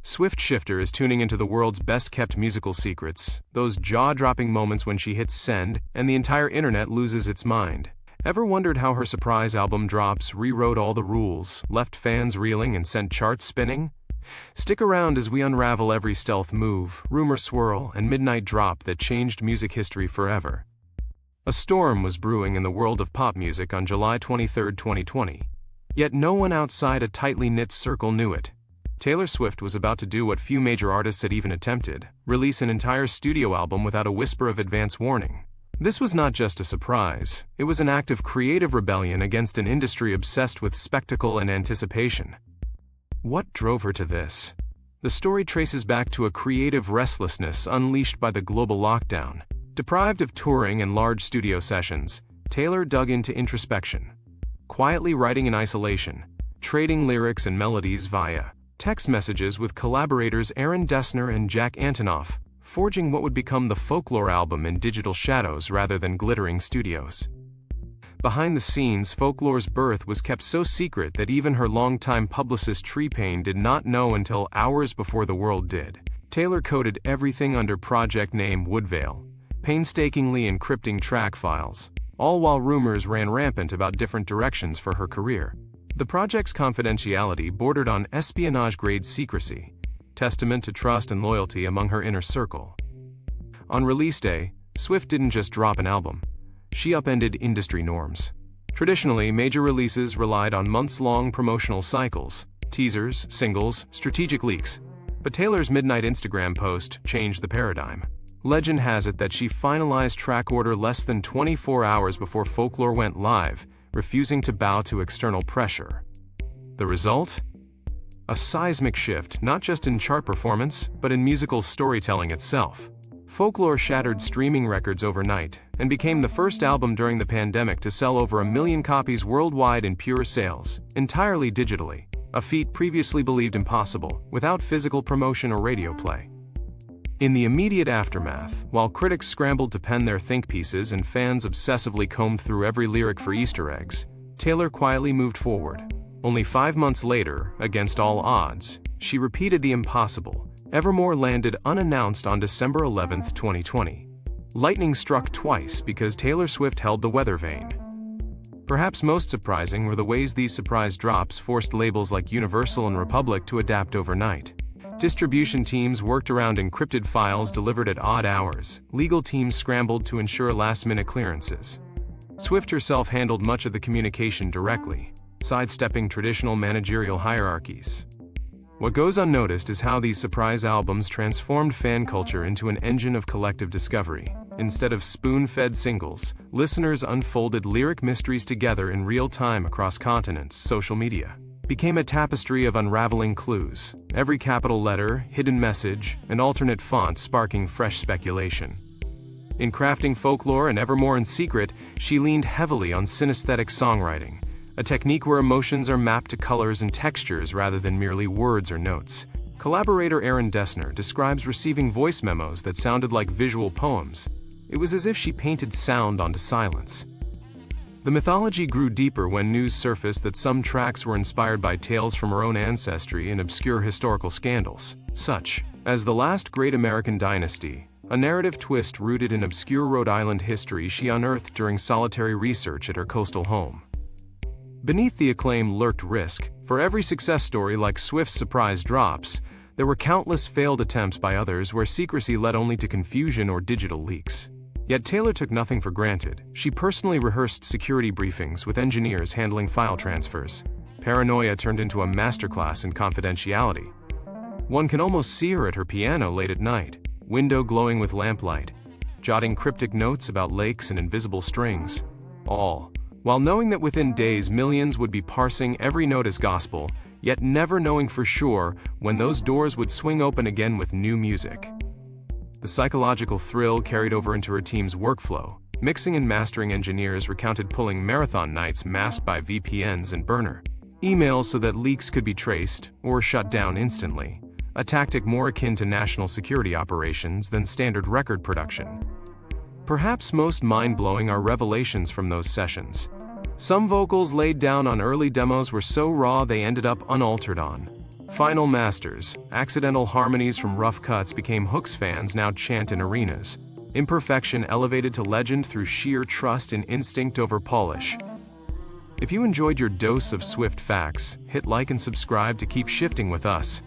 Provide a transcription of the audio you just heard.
Swift Shifter is tuning into the world's best-kept musical secrets, those jaw-dropping moments when she hits send and the entire internet loses its mind. Ever wondered how her surprise album drops rewrote all the rules, left fans reeling and sent charts spinning? Stick around as we unravel every stealth move, rumor swirl, and midnight drop that changed music history forever. A storm was brewing in the world of pop music on July 23, 2020. Yet no one outside a tightly knit circle knew it. Taylor Swift was about to do what few major artists had even attempted: release an entire studio album without a whisper of advance warning. This was not just a surprise, it was an act of creative rebellion against an industry obsessed with spectacle and anticipation. What drove her to this? The story traces back to a creative restlessness unleashed by the global lockdown. Deprived of touring and large studio sessions, Taylor dug into introspection, quietly writing in isolation, trading lyrics and melodies via text messages with collaborators Aaron Dessner and Jack Antonoff, forging what would become the Folklore album in digital shadows rather than glittering studios. Behind the scenes, Folklore's birth was kept so secret that even her longtime publicist Treepain did not know until hours before the world did. Taylor coded everything under project name Woodvale, painstakingly encrypting track files, all while rumors ran rampant about different directions for her career. The project's confidentiality bordered on espionage-grade secrecy, testament to trust and loyalty among her inner circle. On release day, Swift didn't just drop an album. She upended industry norms. Traditionally, major releases relied on months-long promotional cycles, teasers, singles, strategic leaks. But Taylor's midnight Instagram post changed the paradigm. Legend has it that she finalized track order less than 24 hours before Folklore went live, refusing to bow to external pressure. The result? A seismic shift, not just in chart performance, but in musical storytelling itself. Folklore shattered streaming records overnight, and became the first album during the pandemic to sell over 1 million copies worldwide in pure sales, entirely digitally, a feat previously believed impossible, without physical promotion or radio play. In the immediate aftermath, while critics scrambled to pen their think pieces and fans obsessively combed through every lyric for Easter eggs, Taylor quietly moved forward. Only 5 months later, against all odds, she repeated the impossible. Evermore landed unannounced on December 11, 2020. Lightning struck twice because Taylor Swift held the weather vane. Perhaps most surprising were the ways these surprise drops forced labels like Universal and Republic to adapt overnight. Distribution teams worked around encrypted files delivered at odd hours. Legal teams scrambled to ensure last-minute clearances. Swift herself handled much of the communication directly, sidestepping traditional managerial hierarchies. What goes unnoticed is how these surprise albums transformed fan culture into an engine of collective discovery. Instead of spoon-fed singles, listeners unfolded lyric mysteries together in real time across continents. Social media became a tapestry of unraveling clues, every capital letter, hidden message, and alternate font sparking fresh speculation. In crafting Folklore and Evermore in secret, she leaned heavily on synesthetic songwriting, a technique where emotions are mapped to colors and textures rather than merely words or notes. Collaborator Aaron Dessner describes receiving voice memos that sounded like visual poems. It was as if she painted sound onto silence. The mythology grew deeper when news surfaced that some tracks were inspired by tales from her own ancestry and obscure historical scandals, such as The Last Great American Dynasty, a narrative twist rooted in obscure Rhode Island history she unearthed during solitary research at her coastal home. Beneath the acclaim lurked risk. For every success story like Swift's surprise drops, there were countless failed attempts by others where secrecy led only to confusion or digital leaks. Yet Taylor took nothing for granted. She personally rehearsed security briefings with engineers handling file transfers. Paranoia turned into a masterclass in confidentiality. One can almost see her at her piano late at night, window glowing with lamplight, jotting cryptic notes about lakes and invisible strings, all while knowing that within days millions would be parsing every note as gospel, yet never knowing for sure when those doors would swing open again with new music. The psychological thrill carried over into her team's workflow. Mixing and mastering engineers recounted pulling marathon nights masked by VPNs and burner emails so that leaks could be traced or shut down instantly, a tactic more akin to national security operations than standard record production. Perhaps most mind-blowing are revelations from those sessions. Some vocals laid down on early demos were so raw they ended up unaltered on Final masters, accidental harmonies from rough cuts became Hook's fans now chant in arenas. Imperfection elevated to legend through sheer trust in instinct over polish. If you enjoyed your dose of Swift facts, hit like and subscribe to keep shifting with us.